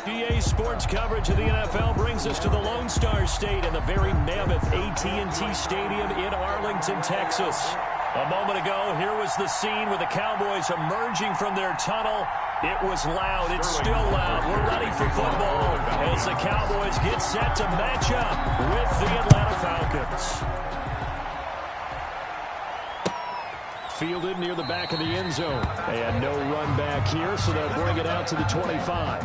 EA Sports coverage of the NFL brings us to the Lone Star State and the very mammoth AT&T Stadium in Arlington, Texas. A moment ago, here was the scene with the Cowboys emerging from their tunnel. It was loud. It's still loud. We're ready for football as the Cowboys get set to match up with the Atlanta Falcons. Fielded near the back of the end zone. And no run back here, so they'll bring it out to the 25.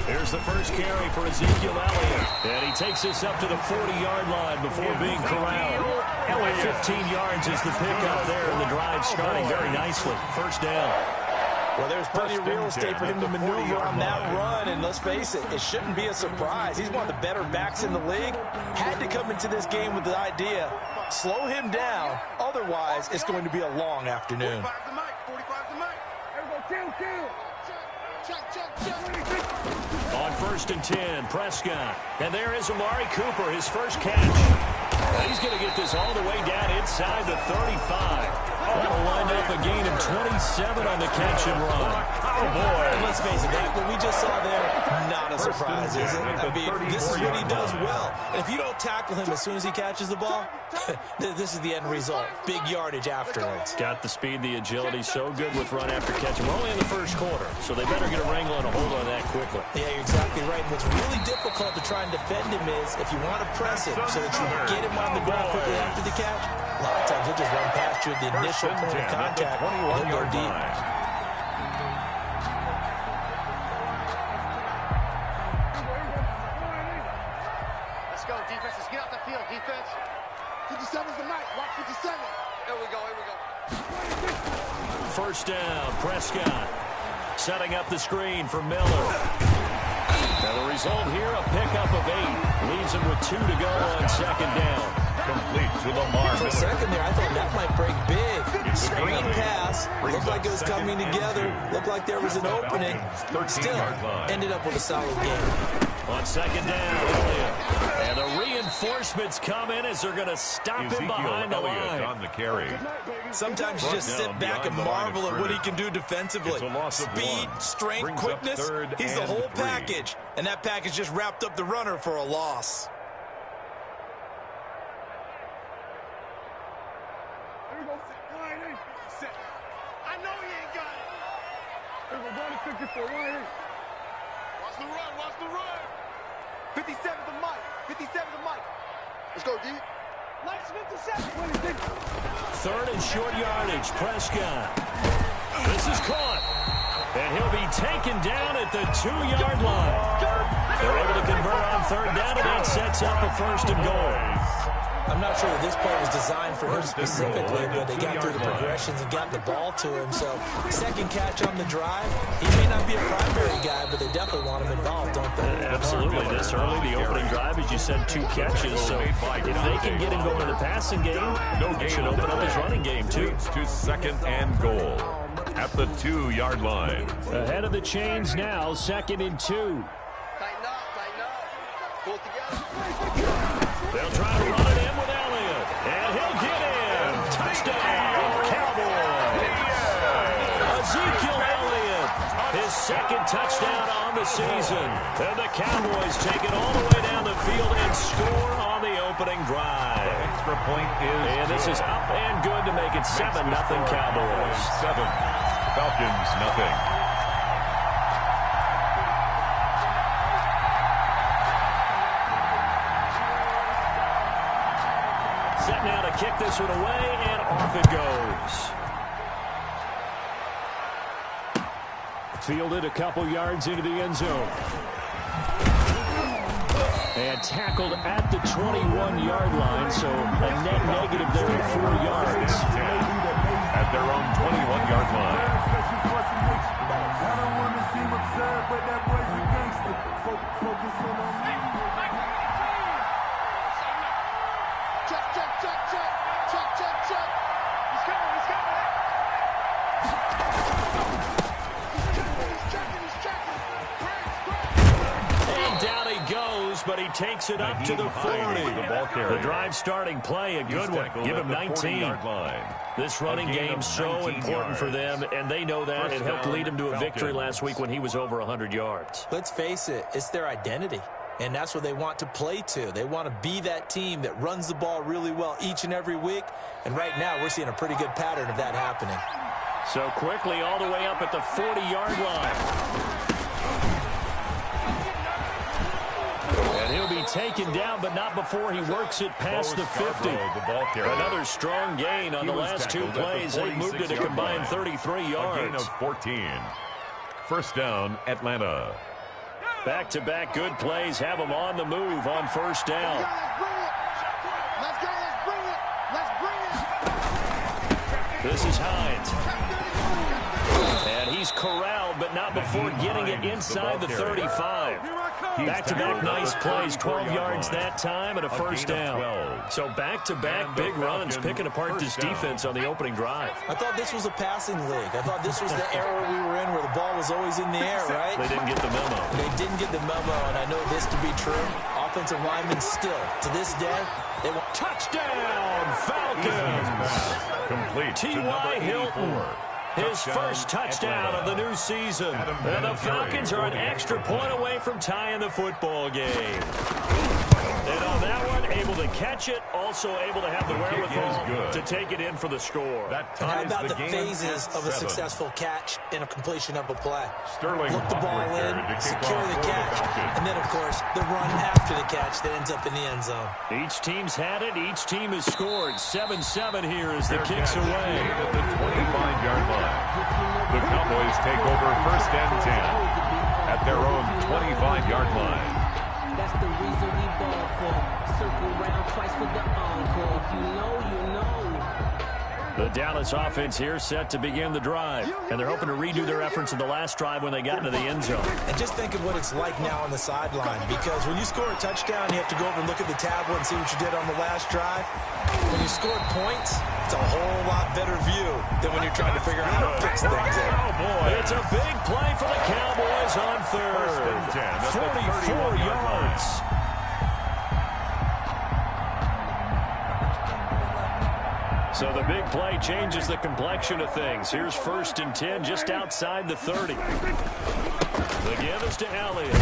Here's the first carry for Ezekiel Elliott. And he takes this up to the 40-yard line before being corralled. 15 yards is the pickup there, and the drive starting very nicely. First down. Well, there's plenty of real estate for him to maneuver on that run, and let's face it, it shouldn't be a surprise. He's one of the better backs in the league. Had to come into this game with the idea, slow him down, otherwise it's going to be a long afternoon. 45 to Mike, 45 to Mike. Everybody kill. On 1st and 10, Prescott. And there is Amari Cooper, his first catch. And he's going to get this all the way down inside the 35. That'll wind up a gain of 27 on the catch and run. Oh, boy. And let's face it, that what we just saw there, not a surprise, is it? I mean, this is what he does well. And if you don't tackle him as soon as he catches the ball, this is the end result. Big yardage afterwards. Got the speed, the agility, so good with run after catch. We're only in the first quarter, so they better get a wrangle and a hold on that quickly. Yeah, you're exactly right. What's really difficult to try and defend him is if you want to press him so that you get him on the ground quickly after the catch, a lot of times he'll just run past you at the initial point of contact and he'll go deep. Let's go, defense. Let's get out the field, defense. 57's the night. Watch 57. Here we go. First down, Prescott. Setting up the screen for Miller. Now the result here, a pickup of 8. Leaves him with 2 to go on second down. Complete to Lamar For a second there, I thought that might break big. Screen pass. Looked like it was coming together. Looked like there was an opening. Still, ended up with a solid game. On second down, Elliott. And the reinforcements come in as they're going to stop him behind the line. On the carry. Sometimes you just sit back and marvel at what he can do defensively. Speed, strength, quickness. He's the whole package. And that package just wrapped up the runner for a loss. I know he ain't got it. Here we go, 54. Watch the run. 57 to Mike. 57 to Mike. Let's go, D. Nice 57. 3rd and short yardage, Prescott. This is caught. And he'll be taken down at the 2-yard line. They're able to convert on 3rd down, and that sets up a 1st and goal. I'm not sure that this play was designed for him specifically, but they got through the progressions and got the ball to him. So, second catch on the drive. He may not be a primary guy, but they definitely want him involved, don't they? Absolutely. This early, the opening drive, as you said, 2 catches. So, if they can get him going in the passing game, it should open up his running game, too. To 2nd and goal at the 2-yard line. Ahead of the chains now, 2nd and 2. Tighten up. Pull together. They'll try to run it in with Elliott. And he'll get in. Touchdown, Cowboys. Ezekiel Elliott, his 2nd touchdown on the season. And the Cowboys take it all the way down the field and score on the opening drive. The extra point is And this is up and good to make it 7-0 Cowboys. 7. Falcons, nothing. Set now to kick this one away, and off it goes. Fielded a couple yards into the end zone. And tackled at the 21-yard line, so a net negative there of 4 yards. At their own 21-yard line. I don't want to seem absurd, but that boy's a gangster. Focus on me. Check. He's coming. He's checking. goes, but he takes it up to the 40. The drive starting play, a good one. Give him 19. This running game's so important for them, and they know that. It helped lead him to a victory last week when he was over 100 yards. Let's face it, it's their identity. And that's what they want to play to. They want to be that team that runs the ball really well each and every week. And right now, we're seeing a pretty good pattern of that happening. So quickly all the way up at the 40-yard line. And he'll be taken down, but not before he works it past the 50. Another strong gain on the last two plays. They moved it a combined 33 yards. A gain of 14. First down, Atlanta. Back-to-back good plays have them on the move on first down. Let's bring it. This is Hines. And he's corralled, but not before getting it inside the 35. Back-to-back nice plays, 12 yards that time and a first down. So back-to-back big runs, picking apart this defense on the opening drive. I thought this was a passing league. I thought this was the era we were in where the ball was always in the air, right? They didn't get the memo. They didn't get the memo, and I know this to be true. Offensive linemen still, to this day, they want touchdown, Falcons! Complete. T.Y. Hilton. His first touchdown of the new season. And the Falcons are an extra point away from tying the football game. And on that one, able to catch it, also able to have the wherewithal to take it in for the score. And how about the phases of a successful catch and a completion of a play? Look the ball in, secure the catch, and then, of course, the run after the catch that ends up in the end zone. Each team's had it. Each team has scored. 7-7 here as the kick's away. At the 25-yard line. The Cowboys take over first and 10 at their own 25-yard line. That's the reason we ball for. Circle round twice for the encore. If you know, you know. The Dallas offense here set to begin the drive. And they're hoping to redo their efforts in the last drive when they got into the end zone. And just think of what it's like now on the sideline. Because when you score a touchdown, you have to go over and look at the tablet and see what you did on the last drive. When you scored points, it's a whole lot better view than when you're trying to figure out how to fix things there. It's a big play for the Cowboys on third. 44 yards. So the big play changes the complexion of things. Here's first and 10 just outside the 30. The give is to Elliott.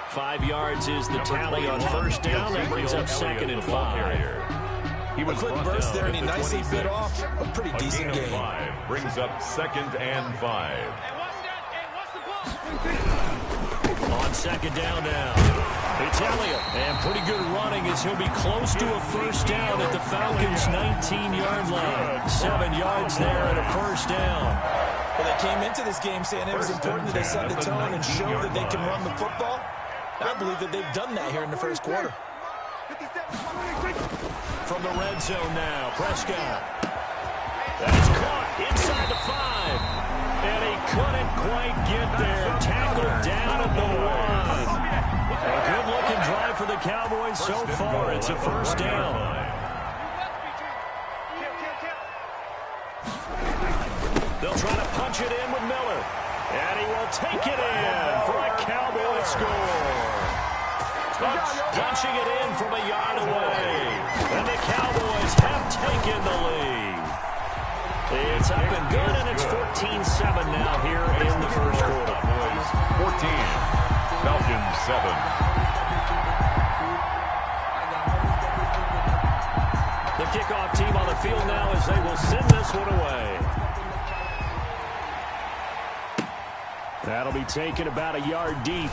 5 yards is the tally on first down. That brings up second and 5. He was a quick burst there, and he nicely bit off a pretty decent game. 5 brings up second and 5. On second down now. It's Elliott, and pretty good running as he'll be close to a first down at the Falcons' 19-yard line. 7 yards there and a first down. Well, they came into this game saying it was important that they set the tone and show that they can run the football. I believe that they've done that here in the first quarter. From the red zone now, Prescott. That's caught inside the 5. And he couldn't quite get there. Tackled down at the 1. A good-looking drive for the Cowboys so far. It's a first down. They'll try to punch it in with Miller. And he will take it in for a Cowboy score. Punching it in from a yard away. And the Cowboys have taken the lead. It's up and good, and it's 14-7 now here in the first quarter. 14. Falcons 7. The kickoff team on the field now as they will send this one away. That'll be taken about a yard deep.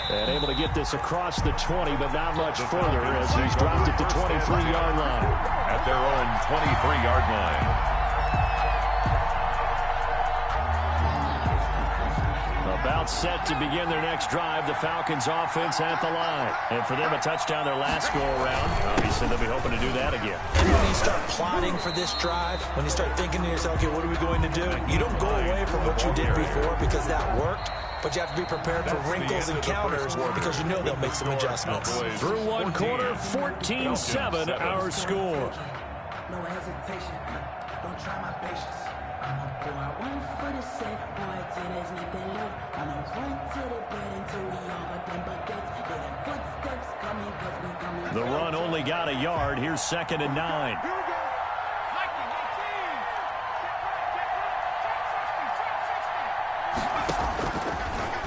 And able to get this across the 20, but not much further as he's dropped at the 23-yard line. At their own 23-yard line. About set to begin their next drive, the Falcons offense at the line. And for them, a touchdown their last go-around. Obviously, they'll be hoping to do that again. And when you start plotting for this drive, when you start thinking to yourself, okay, what are we going to do? You don't go away from what you did before because that worked. But you have to be prepared for wrinkles and counters because you know they'll make some adjustments. Through one quarter, 14-7 our score. No hesitation. Don't try my patience. The run only got a yard. Here's 2nd and 9.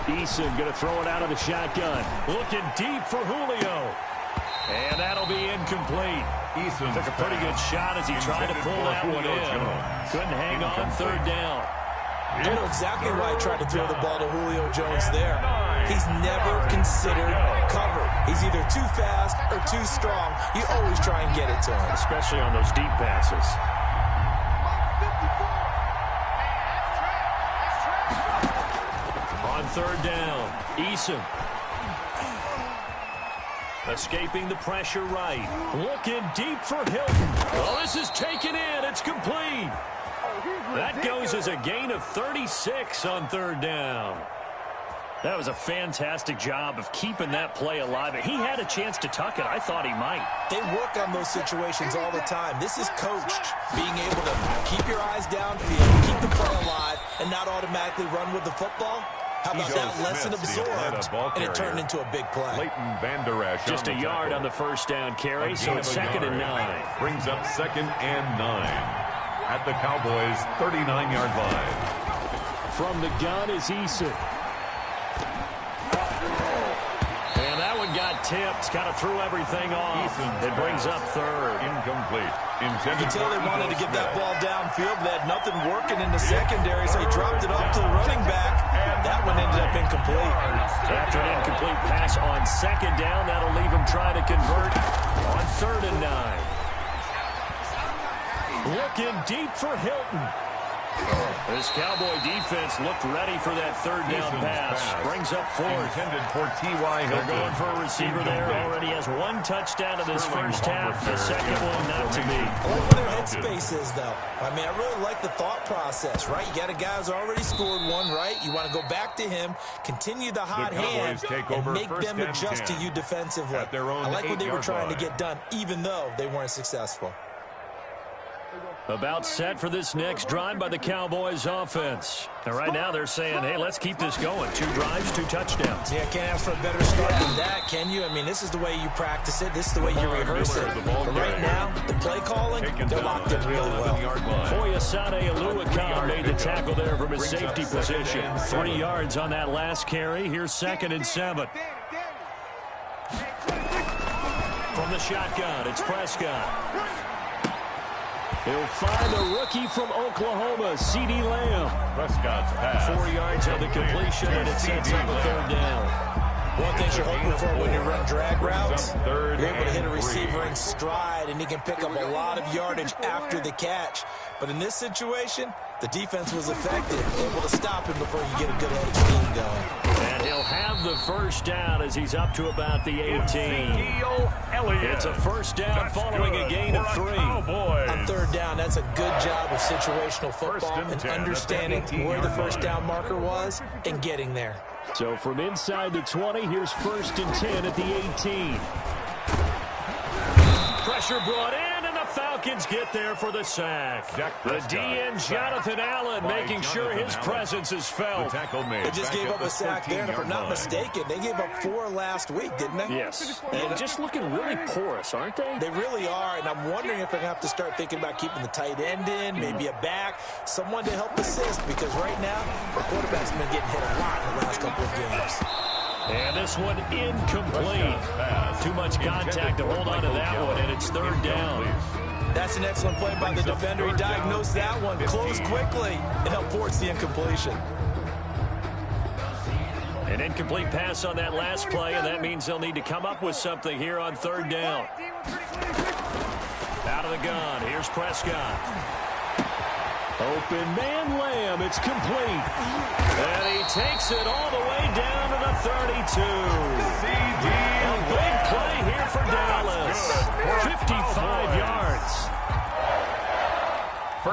Eason going to throw it out of the shotgun. Looking deep for Julio. And that'll be incomplete. Eason took a pretty good shot as he tried to pull that one in. Couldn't hang on 3rd down. I know exactly why he tried to throw the ball to Julio Jones there. He's never considered cover. He's either too fast or too strong. You always try and get it to him. Especially on those deep passes. On 3rd down, Eason. Escaping the pressure right. Looking deep for Hilton. Oh, this is taken in. It's complete. That goes as a gain of 36 on 3rd down. That was a fantastic job of keeping that play alive. He had a chance to tuck it. I thought he might. They work on those situations all the time. This is coached, being able to keep your eyes downfield, keep the play alive, and not automatically run with the football. How about that lesson absorbed, and it turned into a big play. Just a yard on the 1st down carry, so it's 2nd and 9. Brings up 2nd and 9 at the Cowboys' 39-yard line. From the gun is Eason. And that one got tipped, kind of threw everything off. It brings up 3rd. Incomplete. You can tell they wanted to get that ball downfield. They had nothing working in the secondary, so he dropped it off to the running back. That one ended up incomplete. After an incomplete pass on 2nd down, that'll leave him trying to convert on 3rd and 9. Looking deep for Hilton. This Cowboy defense looked ready for that 3rd down pass. Brings up 4th. Intended for T.Y. Hilton. They're going for a receiver there. Already has 1 touchdown in this first half. The second one not to be. I like where their headspace is, though. I mean, I really like the thought process, right? You got a guy who's already scored 1, right? You want to go back to him, continue the hot hand, and make them adjust to you defensively. I like what they were trying to get done, even though they weren't successful. About set for this next drive by the Cowboys offense. And right now they're saying, hey, let's keep this going. 2 drives, 2 touchdowns. Yeah, can't ask for a better start than that, can you? I mean, this is the way you practice it. This is the way you rehearse it. But right now, the play calling, they're locked in really well. Foyesade Aluakam made the tackle there from his safety position. 3 yards on that last carry. Here's 2nd and 7. From the shotgun, it's Prescott. He'll find the rookie from Oklahoma, C.D. Lamb. Prescott's pass. 4 yards on the completion, and it sets up a 3rd down. One thing you're hoping for when you run drag routes, you're able to hit a receiver in stride, and he can pick up a lot of yardage after the catch. But in this situation, the defense was effective, able to stop him before you get a good head scheme going. And he'll have the 1st down as he's up to about the 18. It's a 1st down following a gain of 3. On 3rd down, that's a good job of situational football and understanding where the 1st down marker was and getting there. So from inside the 20, here's 1st and 10 at the 18. Pressure brought in, and the Falcons get there for the sack. The DN, Jonathan Allen, making sure his presence is felt. They just gave up a sack there, and if I'm not mistaken, they gave up 4 last week, didn't they? Yes. And just looking really porous, aren't they? They really are, and I'm wondering if they're going to have to start thinking about keeping the tight end in, maybe a back, someone to help assist, because right now, the quarterback's been getting hit a lot in the last couple of games. And this one incomplete. Too much contact to hold on to that one, and it's 3rd down. That's an excellent play by the defender. He diagnosed that one, closed quickly, and helped force the incompletion. An incomplete pass on that last play, and that means they'll need to come up with something here on 3rd down. Out of the gun, here's Prescott. Open man Lamb, it's complete. And he takes it all the way down to the 32. A big play here for Dallas. 55 yards.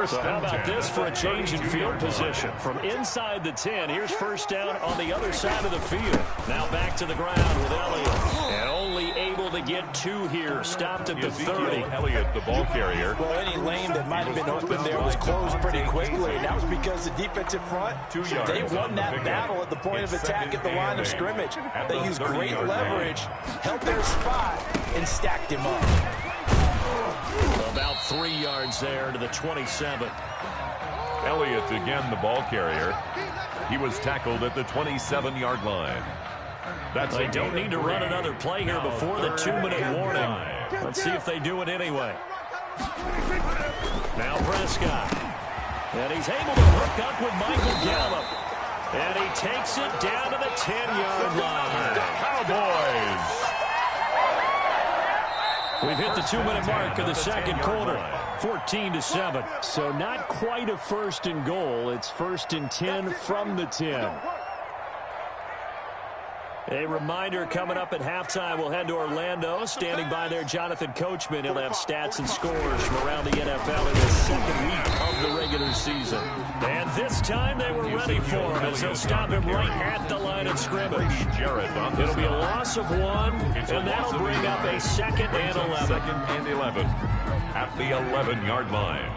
So how about this for a change in field position? From inside the 10, here's 1st down on the other side of the field. Now back to the ground with Elliott. And only able to get 2 here. Stopped at the 30. Elliott, the ball carrier. Well, any lane that might have been open there was closed pretty quickly, and that was because the defensive front, they won that battle at the point of attack at the line of scrimmage. They used great leverage, held their spot, and stacked him up. About 3 yards there to the 27. Elliott again the ball carrier. He was tackled at the 27-yard line. They don't need to run another play here before the 2-minute warning. Let's see if they do it anyway. Now Prescott. And he's able to hook up with Michael Gallup. And he takes it down to the 10-yard line. Cowboys. We've hit the 2-minute mark of the second quarter. 14-7. So not quite a 1st and goal. It's 1st and 10 from the 10. A reminder, coming up at halftime, we'll head to Orlando. Standing by there, Jonathan Coachman. He'll have stats and scores from around the NFL in the second week of the regular season. And this time they were ready for him as they'll stop him right at the line of scrimmage. It'll be a loss of 1, and that'll bring up a 2nd and 11. 2nd and 11 at the 11-yard line.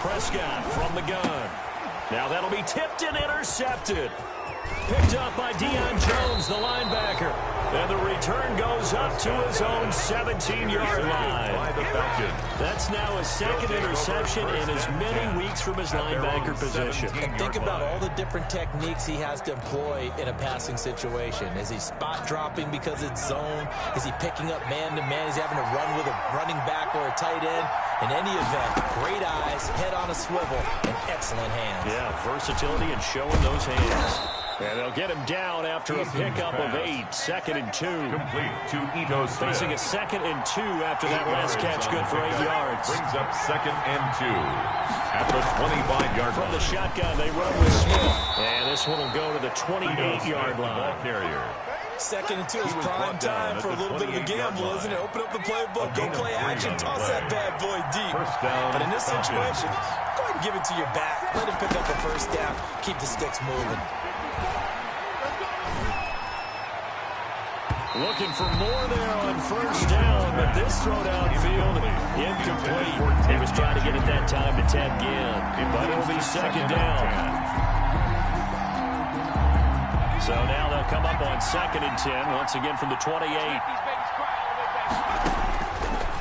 Prescott from the gun. Now that'll be tipped and intercepted. Picked up by Deion Jones, the linebacker. And the return goes up to his own 17-yard line. That's now his 2nd interception in as many weeks from his linebacker position. And think about all the different techniques he has to employ in a passing situation. Is he spot dropping because it's zone? Is he picking up man-to-man? Is he having to run with a running back or a tight end? In any event, great eyes, head on a swivel, and excellent hands. Yeah, versatility and showing those hands. And they'll get him down after a pickup of 8. 2nd and 2. Complete to Ito Smith. Facing a 2nd and 2 after that last catch, good for 8 yards. Brings up 2nd and 2 at the 25-yard line. From the shotgun, they run with Smith. And this one will go to the 28-yard line. Carrier. 2nd and 2 is prime time for a little bit of a gamble, isn't it? Open up the playbook, go play action, toss that bad boy deep. But in this situation, go ahead and give it to your back. Let him pick up the 1st down. Keep the sticks moving. Looking for more there on 1st down, but this throw downfield incomplete. He was trying to get it that time to Ted Ginn, but it'll be 2nd down. So now they'll come up on 2nd and 10, once again from the 28.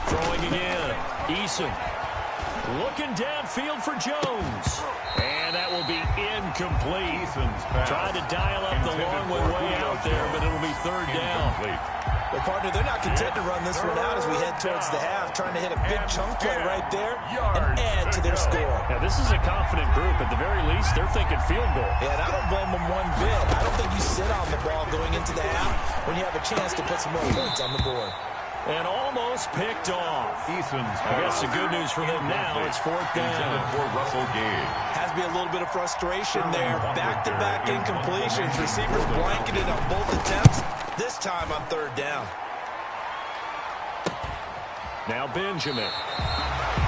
Throwing again. Eason looking downfield for Jones. And that will be incomplete. Trying to dial up the long way out there, but it'll be 3rd down. Well, partner, they're not content to run this one out as we head towards the half, trying to hit a big chunk play right there and add to their score. Now, this is a confident group. At the very least, they're thinking field goal. Yeah, and I don't blame them one bit. I don't think you sit on the ball going into the half when you have a chance to put some more points on the board. And almost picked off. I guess the good news for them now, it's 4th down. For Russell Gage. Has to be a little bit of frustration there. Back-to-back incompletions. Receivers blanketed on both attempts. This time on 3rd down. Now Benjamin.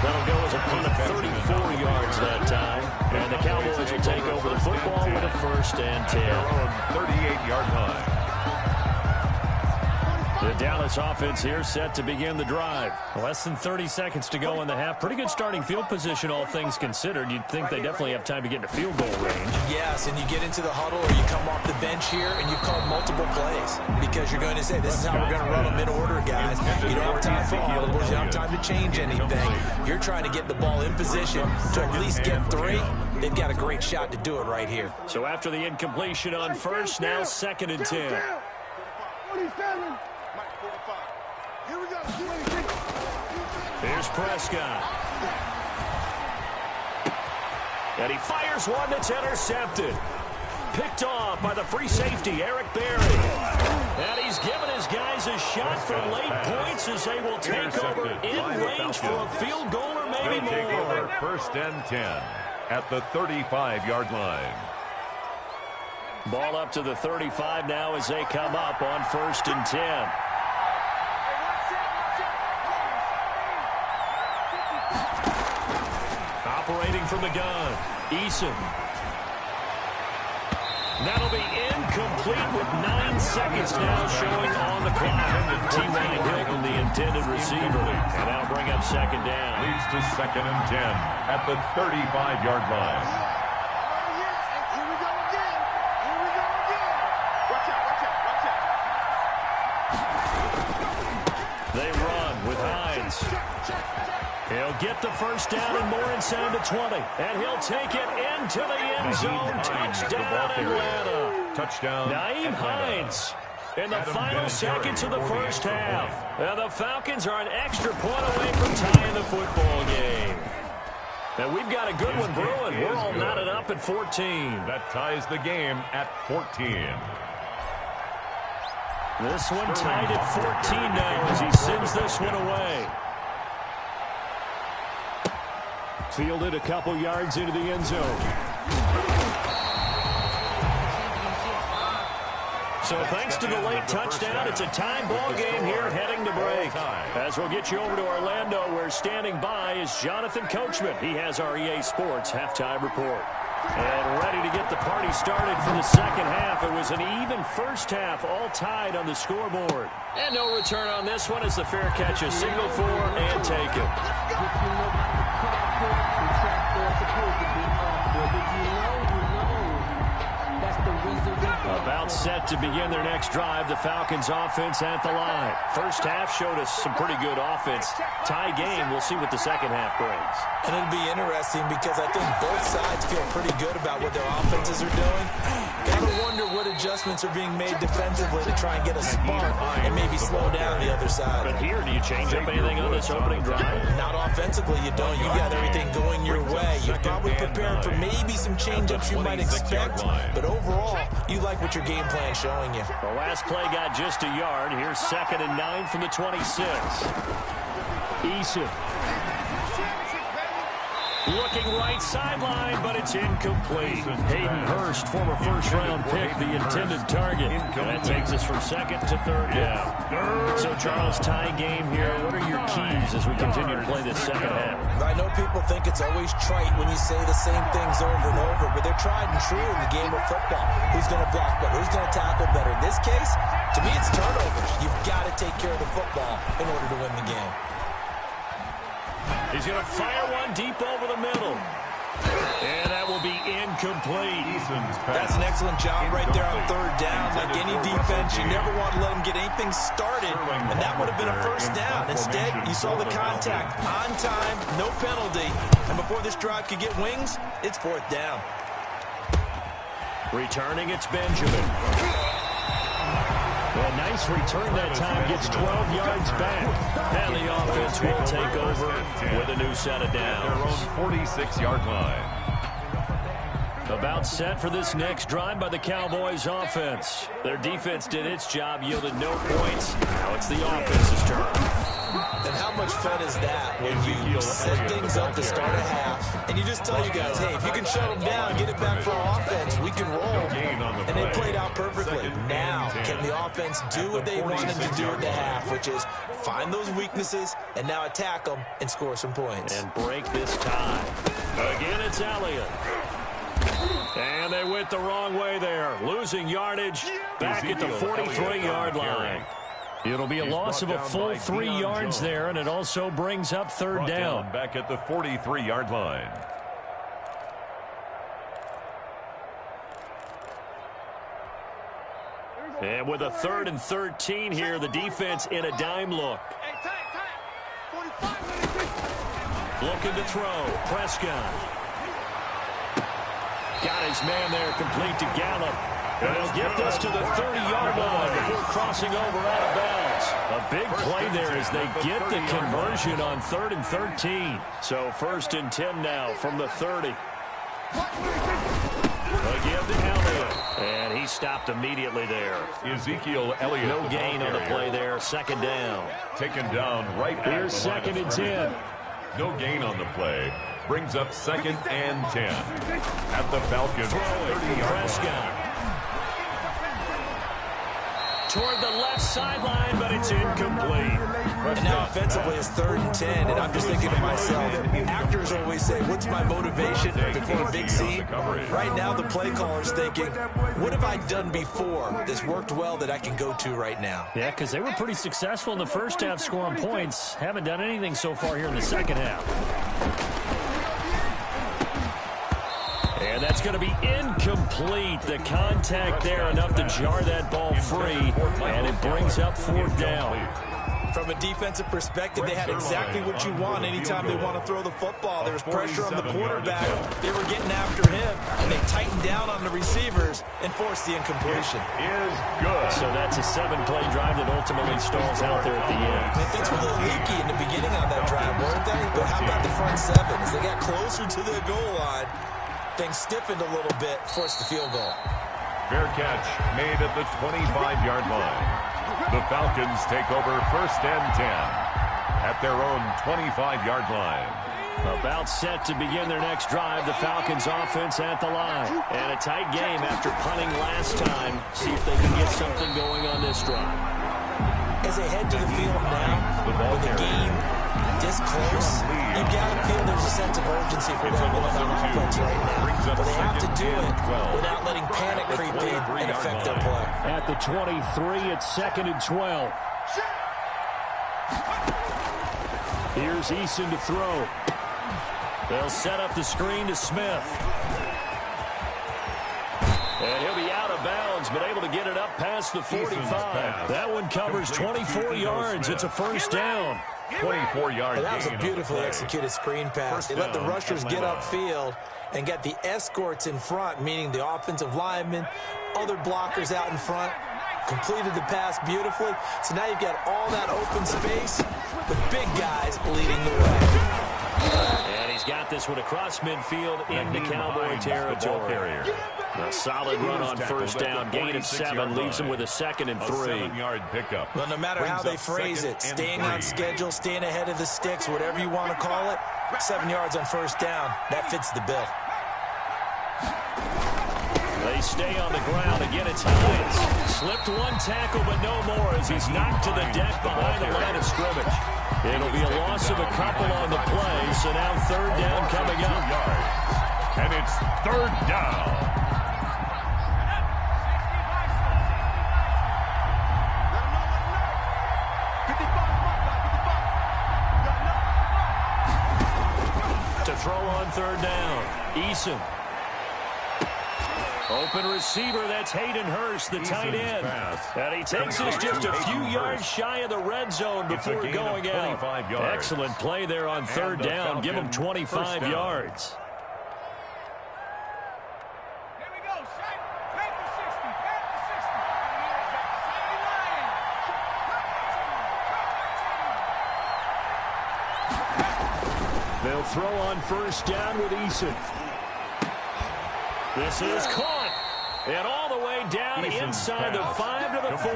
That'll go as a punt of 34 yards that time. And the Cowboys will take over the football with a 1st and 10. 38-yard line. The Dallas offense here set to begin the drive. Less than 30 seconds to go in the half. Pretty good starting field position, all things considered. You'd think they definitely have time to get into field goal range. Yes, and you get into the huddle or you come off the bench here and you've called multiple plays because you're going to say, this is how we're going to run them in order, guys. You don't have time for audibles. You don't have time to change anything. You're trying to get the ball in position to at least get 3. They've got a great shot to do it right here. So after the incompletion on 1st, now 2nd and 10. 47. Here we go. Here's Prescott. And he fires one that's intercepted. Picked off by the free safety, Eric Berry. And he's given his guys a shot for late points as they will take over in range for a field goal or maybe more. 1st and 10 at the 35-yard line. Ball up to the 35 now as they come up on 1st and 10. Operating from the gun, Eason. That'll be incomplete with 9 seconds now showing on the clock. T.Y. Hilton, the intended receiver. And that'll bring up second down. Leads to 2nd and 10 at the 35-yard line. Here we go again. Here we go again. Watch out, watch out, watch out. They run with Hines. He'll get the first down and more inside the 20. And he'll take it into the end zone. Touchdown, Atlanta. Touchdown, Nyheim Hines in the final seconds of the first half. And the Falcons are an extra point away from tying the football game. And we've got a good one brewing. We're all knotted up at 14. That ties the game at 14. This one tied at 14 now as he sends this one away. Fielded a couple yards into the end zone. So thanks to the late touchdown, it's a tie ball game here heading to break. As we'll get you over to Orlando, where standing by is Jonathan Coachman. He has our EA Sports halftime report. And ready to get the party started for the second half. It was an even first half, all tied on the scoreboard. And no return on this one as the fair catch is signaled for and taken. About set to begin their next drive, the Falcons offense at the line. First half showed us some pretty good offense. Tie game, we'll see what the second half brings. And it'll be interesting because I think both sides feel pretty good about what their offenses are doing. Gotta wonder what adjustments are being made defensively to try and get a spark and maybe slow down the other side. But here, do you change up anything on this opening drive? Not offensively, you don't. You got everything going your way. You've probably prepared for maybe some change-ups you might expect, but overall, you like what your game plan's showing you. The last play got just a yard. Here's 2nd and 9 from the 26. Eason. Looking right sideline, but it's incomplete. Hayden Hurst, former first-round pick, the intended target. And that takes us from 2nd to 3rd down. So, Charles, tie game here. What are your keys as we continue to play this second half? I know people think it's always trite when you say the same things over and over, but they're tried and true in the game of football. Who's going to block better? Who's going to tackle better? In this case, to me, it's turnovers. You've got to take care of the football in order to win the game. He's going to fire one deep over the middle. And that will be incomplete. That's an excellent job right there on 3rd down. Like any defense, you never want to let them get anything started. And that would have been a first down. Instead, you saw the contact on time, no penalty. And before this drive could get wings, it's 4th down. Returning, it's Benjamin. Well, nice return that time. Gets 12 yards back. And the offense will take over with a new set of downs. Their own 46-yard line. About set for this next drive by the Cowboys offense. Their defense did its job, yielded no points. Now it's the offense's turn. And how much fun is that when you set things up to start a half and you just tell you guys, hey, if you can shut them down, get it back for our offense, we can roll. And they played out perfectly. Now, can the offense do what they wanted to do at the half, which is find those weaknesses and now attack them and score some points. And break this tie. Again, it's Elliott. And they went the wrong way there. Losing yardage back at the 43-yard line. It'll be a loss of a full 3 yards there, and it also brings up 3rd down. Back at the 43-yard line. And with a 3rd and 13 here, the defense in a dime look. Looking to throw. Prescott. Got his man there, complete to Gallup. And he'll get this to the 30-yard line before crossing over out of bounds. A big play there as they get the conversion on 3rd and 13. So 1st and 10 now from the 30. Again to Elliott. And he stopped immediately there. Ezekiel Elliott. No gain on the play there. 2nd down. Taken down right at Here's 2nd and 10. No gain on the play. Brings up 2nd and 10. At the Falcons. 30-yard line. Toward the left sideline, but it's incomplete. And now offensively it's 3rd and 10, and I'm just thinking to myself, actors always say, what's my motivation before a big scene? Right now the play caller's thinking, what have I done before that's worked well that I can go to right now? Yeah, because they were pretty successful in the first half scoring points. Haven't done anything so far here in the second half. And that's going to be incomplete. The contact there enough to jar that ball free, and it brings up 4th down. From a defensive perspective, they had exactly what you want anytime they want to throw the football. There was pressure on the quarterback. They were getting after him, and they tightened down on the receivers and forced the incompletion. Is good. So that's a 7-play drive that ultimately stalls out there at the end. And things were a little leaky in the beginning on that drive, weren't they? But how about the front 7? As they got closer to the goal line, things stiffened a little bit, forced the field goal. Fair catch made at the 25-yard line. The Falcons take over 1st and 10 at their own 25-yard line. About set to begin their next drive. The Falcons offense at the line. And a tight game after punting last time. See if they can get something going on this drive. As they head to the field now, with the game this close, you got to feel there's a sense of urgency for them going on offense right now. But they have to do it without letting panic creep in and affect their play. At the 23, it's 2nd and 12. Here's Eason to throw. They'll set up the screen to Smith. And he'll be out of bounds, but able to get it up past the 45. That one covers 24 yards. It's a 1st down. 24-yard. That was a beautifully executed screen pass. They let the rushers get upfield and get the escorts in front, meaning the offensive linemen, other blockers out in front. Completed the pass beautifully. So now you've got all that open space with big guys leading the way. And he's got this one across midfield into Cowboy territory. A solid run on 1st down. Gain of 7 leaves him with a 2nd and 3. 7-yard pickup. Well, no matter how they phrase it, staying on schedule, staying ahead of the sticks, whatever you want to call it, 7 yards on 1st down, that fits the bill. They stay on the ground. Again, it's Hines. Slipped one tackle, but no more as he's knocked to the deck behind the line of scrimmage. It'll be a loss of a couple on the play, so now 3rd down coming up. And it's 3rd down. To throw on 3rd down, Eason. Open receiver, that's Hayden Hurst, the tight end. And he takes us just a few yards shy of the red zone before going out. Excellent play there on 3rd down. Give him 25 yards. Here we go, Shaq. Pay for 60. Pay for 60. They'll throw on 1st down with Eason. This is caught. And all the way down inside the 5 to the 4.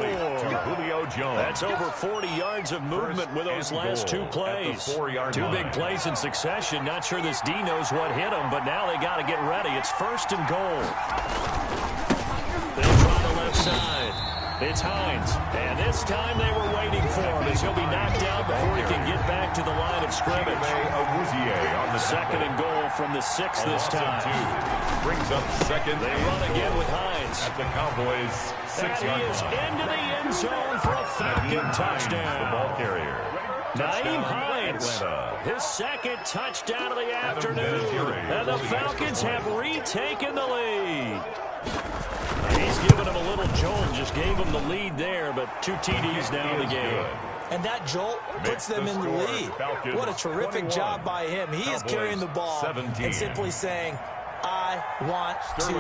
Julio Jones. That's over 40 yards of movement with those last 2 plays. 2 big plays in succession. Not sure this D knows what hit him, but now they got to get ready. It's 1st and goal. They try the left side. It's Hines. And this time they were waiting for him as he'll be knocked out before he can get back to the line of scrimmage. On the 2nd and goal from the 6 this time. Brings up 2nd. They run again with Hines. At the Cowboys' 6-yard line. Into the end zone for a Falcon touchdown. The ball carrier. Nyheim Hines, his 2nd touchdown of the afternoon. And the Falcons have retaken the lead. He's given him a little jolt, just gave him the lead there, but 2 TDs now in the game. And that jolt puts them in the lead. What a terrific job by him. He is carrying the ball and simply saying, I want to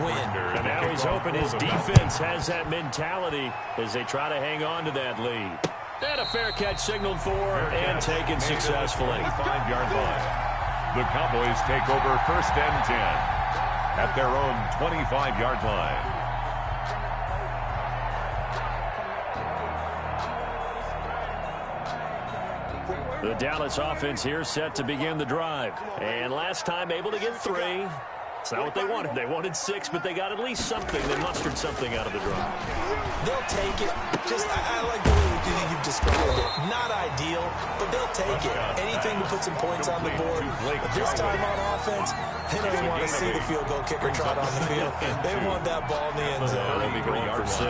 win. And now he's hoping his defense has that mentality as they try to hang on to that lead. And a fair catch signaled for and taken successfully. 5-yard line. The Cowboys take over 1st and 10 at their own 25-yard line. The Dallas offense here set to begin the drive. And last time able to get 3. It's not what they wanted. They wanted 6, but they got at least something. They mustered something out of the drive. They'll take it. I like the way you've described it. Not ideal, but they'll take it. Anything to put some points on the board. But this time on offense, they don't want to see the field goal kicker trot on the field. They want that ball in the end zone. They'll be going for 6.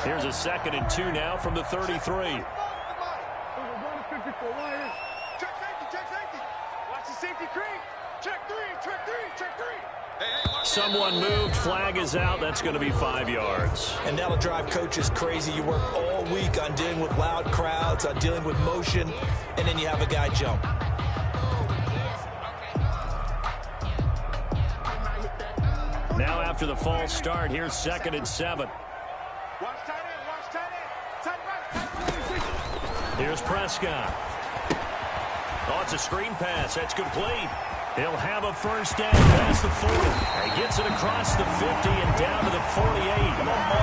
Here's a 2nd and 2 now from the 33. Check safety, check safety. Watch the safety creep. Check 3, check 3, check 3. Someone moved. Flag is out. That's going to be 5 yards. And that'll drive coaches crazy. You work all week on dealing with loud crowds, on dealing with motion, and then you have a guy jump. Now after the false start, here's 2nd and 7. Watch tight end, watch tight end. Tight right. Here's Prescott. Oh, it's a screen pass. That's complete. He'll have a first down past the 40. He gets it across the 50 and down to the 48.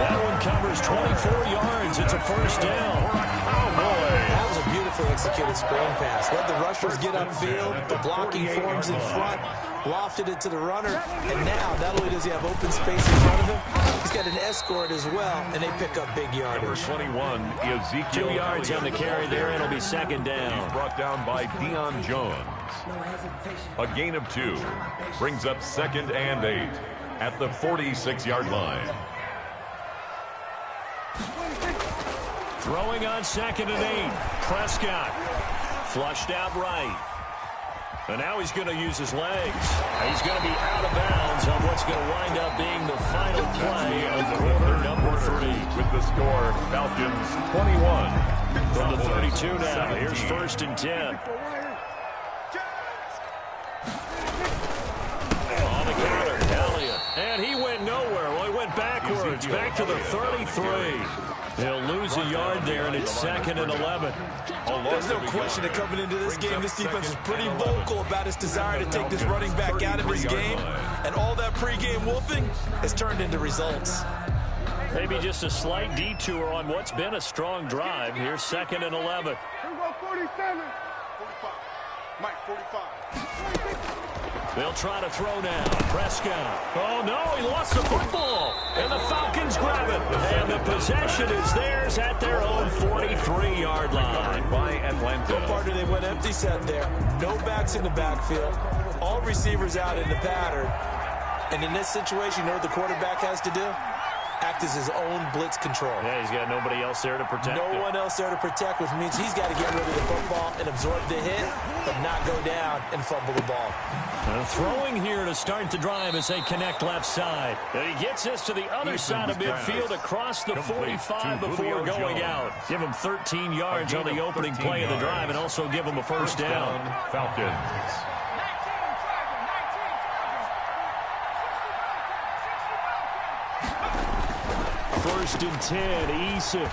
That one covers 24 yards. It's a first down. That was a beautifully executed screen pass. Let the rushers get upfield. The blocking forms in front. Lofted it to the runner. And now, not only does he have open space in front of him, he's got an escort as well, and they pick up big yardage. Number 21, Ezekiel 2 yards on the carry there, and it'll be 2nd down. He's brought down by Deion Jones. A gain of 2 brings up 2nd and 8 at the 46-yard line. Throwing on 2nd and 8. Prescott flushed out right. And now he's going to use his legs. He's going to be out of bounds on what's going to wind up being the final play of quarter number 3. With the score, Falcons 21. From the 32 now, here's 1st and 10. On the counter, Elliott. And he went nowhere. Well, he went backwards, back to the 33. He'll lose a yard there, and it's 2nd and 11. There's no question that coming into this game, this defense is pretty vocal about its desire to take this running back out of his game. And all that pregame wolfing has turned into results. Maybe just a slight detour on what's been a strong drive. Here's 2nd and 11. 47. 45. Mike, 45. They'll try to throw now. Prescott. Oh, no, he lost the football. And the Falcons grab it. And the possession is theirs at their own 43-yard line. By Atlanta. No partner, they went empty set there. No backs in the backfield. All receivers out in the pattern. And in this situation, you know what the quarterback has to do? Act as his own blitz control. Yeah, he's got nobody else there to protect No one else there to protect, which means he's got to get rid of the football and absorb the hit, but not go down and fumble the ball. Throwing here to start the drive as they connect left side. And he gets this to the other side of midfield across the 45 before going out. Give him 13 yards on the opening play of the drive and also give him a first down. Falcons. First and 10, Eason.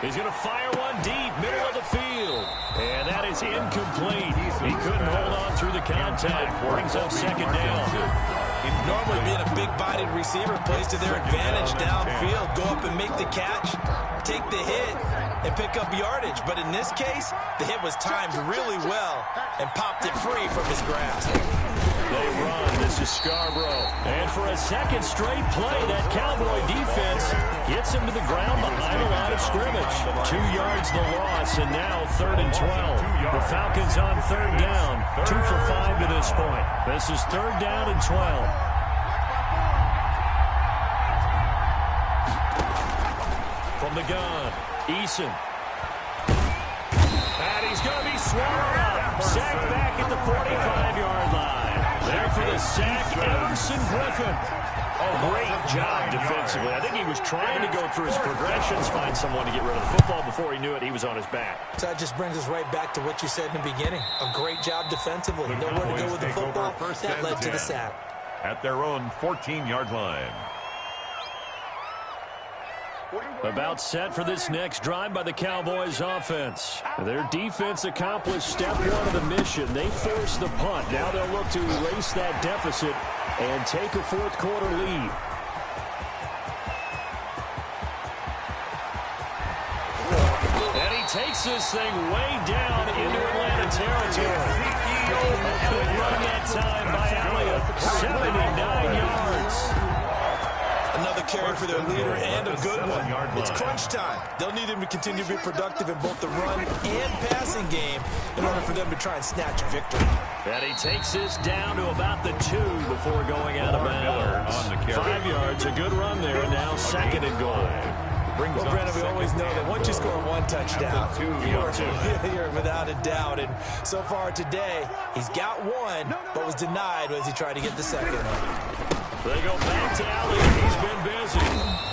He's going to fire one deep, middle of the field. And that is incomplete. He couldn't hold on through the contact. Brings up 2nd down. Normally being a big-bodied receiver plays to their advantage downfield. Go up and make the catch, take the hit, and pick up yardage. But in this case, the hit was timed really well and popped it free from his grasp. They run. This is Scarborough. And for a second straight play, that Cowboy defense gets him to the ground behind the line of scrimmage. 2 yards the loss, and now 3rd and 12. The Falcons on 3rd down. 2 for 5 to this point. This is 3rd down and 12. From the gun, Eason. And he's going to be swallowed up. Sacked back at the 45-yard line. There for the sack, Emerson Griffin. Oh, great job defensively. I think he was trying to go through his progressions, find someone to get rid of the football. Before he knew it, he was on his back. So that just brings us right back to what you said in the beginning. A great job defensively. Nowhere to go with the football. That led to the sack. At their own 14-yard line. About set for this next drive by the Cowboys offense. Their defense accomplished step 1 of the mission. They forced the punt. Now they'll look to erase that deficit and take a 4th quarter lead. And he takes this thing way down into Atlanta territory. Good run that time by Elliott. 79 yards. Another carry for their leader and a good one. It's crunch time. They'll need him to continue to be productive in both the run and passing game in order for them to try and snatch a victory. And he takes this down to about the 2 before going out of bounds. 5 yards, a good run there, and now 2nd and goal. Well, Brennan, we always know that once you score 1 touchdown, you're without a doubt. And so far today, he's got 1, but was denied as he tried to get the 2nd one. They go back to Elliott. He's been busy.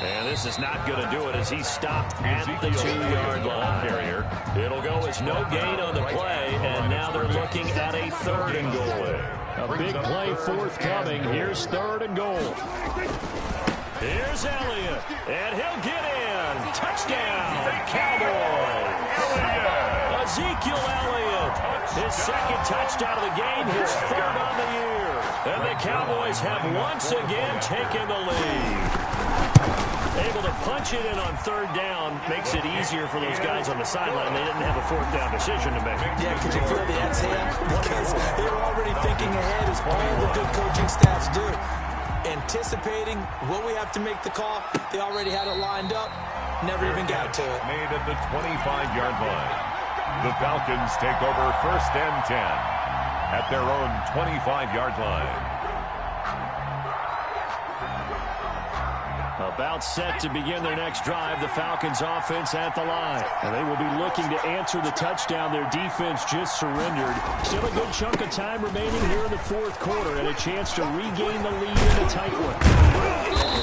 And this is not going to do it as he stopped at the 2-yard line. It'll go as no gain on the play, and now they're looking at a 3rd and goal. A big play forthcoming. Here's 3rd and goal. Here's Elliott, and he'll get in. Touchdown, Cowboys. Ezekiel Elliott, his 2nd touchdown of the game, his 3rd on the year. And the Cowboys have once again taken the lead. Able to punch it in on 3rd down makes it easier for those guys on the sideline. They didn't have a 4th down decision to make. Yeah, could you feel the exhale? Because they were already thinking ahead, as all the good coaching staffs do. Anticipating, will we have to make the call? They already had it lined up. Never even got to it. Made at the 25-yard line. The Falcons take over 1st and 10 at their own 25-yard line. About set to begin their next drive, the Falcons offense at the line. And they will be looking to answer the touchdown their defense just surrendered. Still a good chunk of time remaining here in the 4th quarter and a chance to regain the lead in a tight one.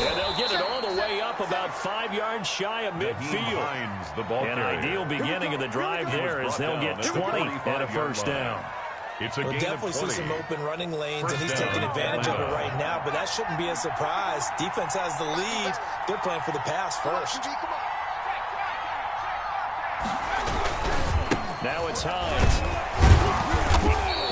And they'll get it all the way up about 5 yards shy of midfield. An ideal beginning of the drive there as they'll get 20 and a 1st down. We'll definitely see some open running lanes, and he's taking advantage of it right now, but that shouldn't be a surprise. Defense has the lead. They're playing for the pass first. Now it's Hines.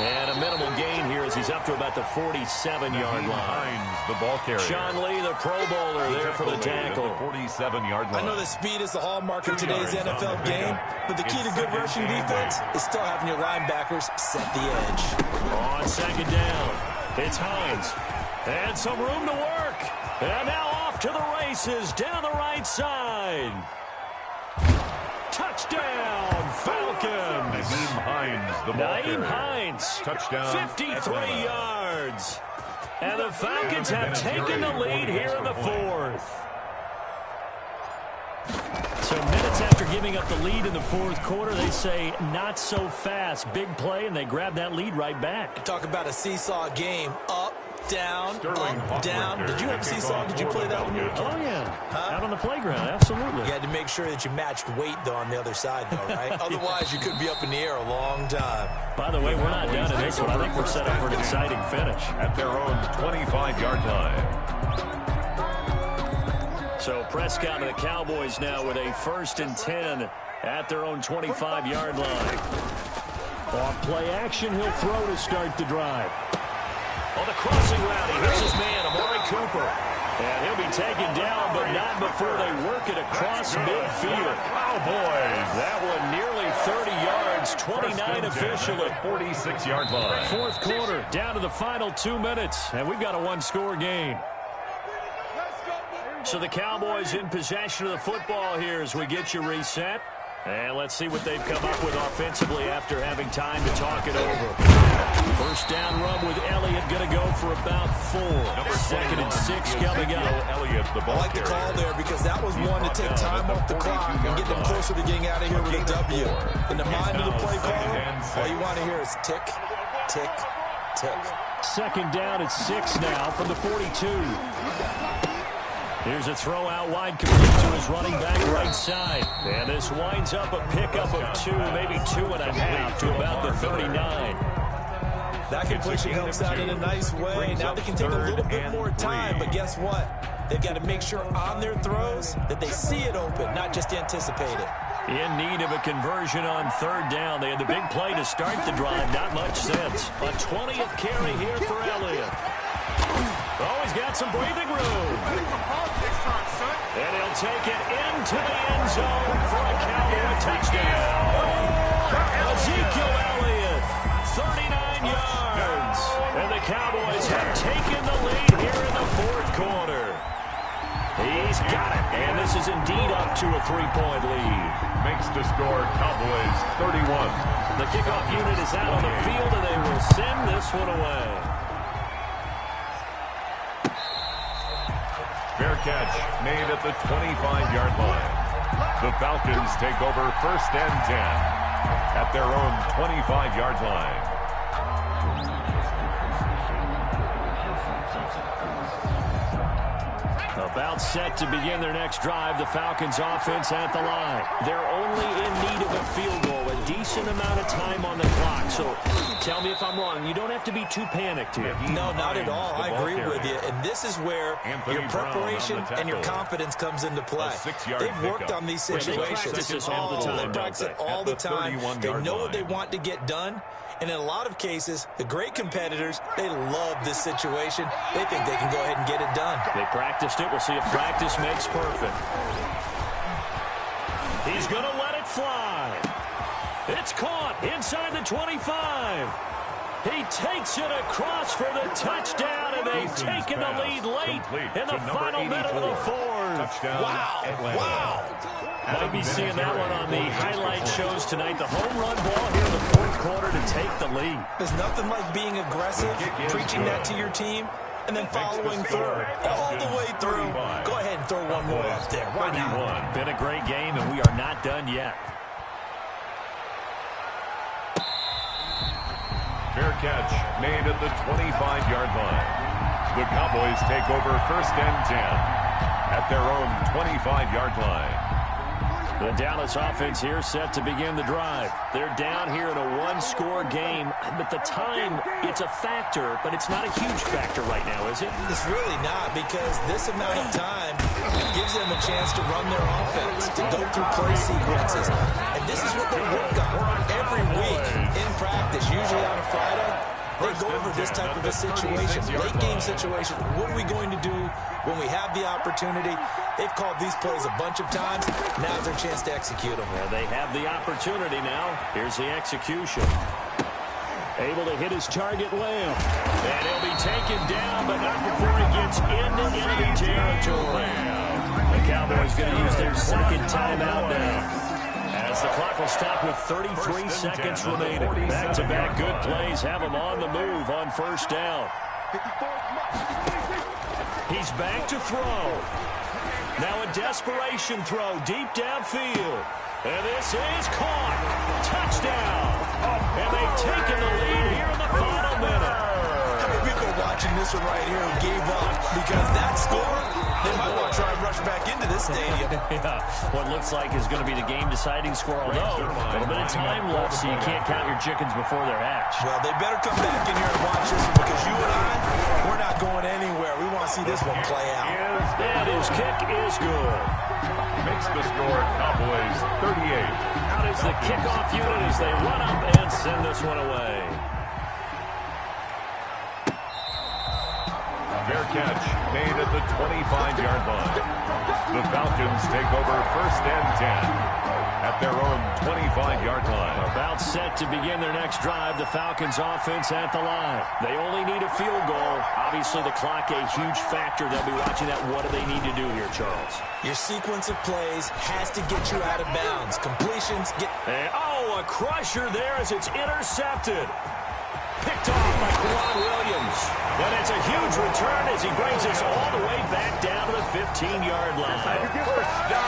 And a minimal gain here as he's up to about the 47-yard line. The ball carrier. Sean Lee, the Pro Bowler, there for the tackle. 47-yard line. I know that speed is the hallmark of today's NFL game, but the key to good rushing defense is still having your linebackers set the edge. On 2nd down, it's Hines. And some room to work. And now off to the races down the right side. Touchdown, Falcons. Nyheim Hines, touchdown. 53 yards. And the Falcons have taken the lead here in the 4th. So minutes after giving up the lead in the 4th quarter, they say not so fast. Big play, and they grab that lead right back. Talk about a seesaw game. Up, down, up, down. Did you have seesaw? Did you play that when you were a kid? Oh, yeah. Out on the playground, absolutely. You had to make sure that you matched weight, though, on the other side, though, right? Otherwise, you could be up in the air a long time. By the way, we're not done in this one. I think we're set up for an exciting finish. At their own 25-yard line. So Prescott and the Cowboys now with a 1st and 10 at their own 25-yard line. Off play action, he'll throw to start the drive. On the crossing route, he hits his man, Amari Cooper. And he'll be taken down, but not before they work it across midfield. Cowboys. That one nearly 30 yards, 29 official at 46-yard line. 4th quarter, down to the final 2 minutes, and we've got a 1-score game. So the Cowboys in possession of the football here as we get you reset. And let's see what they've come up with offensively after having time to talk it over. 1st down run with Elliott, going to go for about 4. 2nd and 6 coming up. I like the call there because that was one to take time off the clock and get them closer to getting out of here with a W. In the mind of the play caller, all you want to hear is tick, tick, tick. 2nd down at 6 now from the 42. Here's a throw out wide, complete to his running back right side. And this winds up a pickup of 2, maybe 2.5 to about the 39. That completion helps out in a nice way. Now they can take a little bit more time, but guess what? They've got to make sure on their throws that they see it open, not just anticipate it. In need of a conversion on 3rd down. They had the big play to start the drive. Not much sense. A 20th carry here for Elliott. Oh, he's got some breathing room. And he'll take it into the end zone for a Cowboy touchdown. Ezekiel Elliott, 39 yards. And this is indeed up to a 3-point lead. Makes the score Cowboys 31. The kickoff unit is out on the field, and they will send this one away. Fair catch made at the 25-yard line. The Falcons take over 1st and 10 at their own 25-yard line. About set to begin their next drive, the Falcons offense at the line. They're only in need of a field goal, a decent amount of time on the clock. So tell me if I'm wrong. You don't have to be too panicked here. No, not at all. I agree with you. And this is where your preparation and your confidence comes into play. They've worked on these situations. They practice this all the time. They practice it all the time. They know what they want to get done. And in a lot of cases, the great competitors, they love this situation. They think they can go ahead and get it done. They practiced it. We'll see if practice makes perfect. He's going to let it fly. It's caught inside the 25. He takes it across for the touchdown, and they've taken the lead late in the final minute of the fourth. Wow. Might be seeing that one on the highlight shows tonight. The home run ball here in the fourth quarter to take the lead. There's nothing like being aggressive, preaching that to your team, and then following through, all the way through. Go ahead and throw one more up there. Why not? Been a great game, and we are not done yet. Fair catch made at the 25-yard line. The Cowboys take over 1st and 10 at their own 25-yard line. The Dallas offense here set to begin the drive. They're down here in a one-score game, but the time, it's a factor, but it's not a huge factor right now, is it? It's really not, because this amount of time gives them a chance to run their offense, to go through play sequences. And this is what they work on every week in practice, usually on a Friday. They go over this type of a situation, late game situation. What are we going to do when we have the opportunity? They've called these plays a bunch of times. Now's their chance to execute them. Well, they have the opportunity now. Here's the execution. Able to hit his target, Lamb. And he'll be taken down, but not before he gets into enemy territory. The Cowboys going to use their second timeout now, as the clock will stop with 33 seconds remaining. Back-to-back good plays have him on the move on 1st down. He's back to throw. Now a desperation throw deep downfield. And this is caught. Touchdown. And they've taken the lead here in the final minute. How many people are watching this one right here who gave up because that score? They might want to try and rush back into this stadium. Yeah, what looks like is going to be the game-deciding score, although a little bit of time left, so you can't count your chickens before they're hatched. Well, they better come back in here and watch this one, because you and I, we're not going anywhere. We want to see this one play out. And his kick is good. Makes the score Cowboys 38. Out is the kickoff unit as they run up and send this one away. Fair catch made at the 25-yard line. The Falcons take over 1st and 10 at their own 25-yard line. About set to begin their next drive, the Falcons offense at the line. They only need a field goal. Obviously, the clock a huge factor. They'll be watching that. What do they need to do here, Charles? Your sequence of plays has to get you out of bounds. Completions get... And, a crusher there as it's intercepted. Picked off by Kwan Williams. And it's a huge return as he brings us all the way back down to the 15-yard line.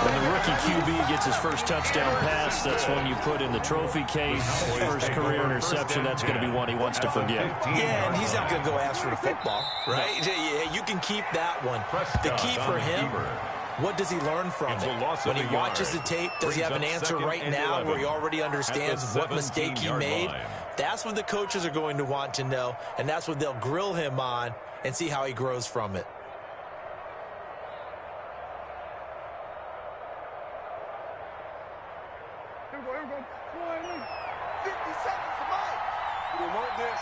When the rookie QB gets his first touchdown pass, that's when you put in the trophy case. First career interception, that's going to be one he wants to forget. Yeah, and he's not going to go ask for the football, right? Yeah, you can keep that one. The key for him, what does he learn from it? When he watches the tape, does he have an answer right now where he already understands what mistake he made? That's what the coaches are going to want to know, and that's what they'll grill him on and see how he grows from it. Here we go. 50 seconds to Mike. We want this.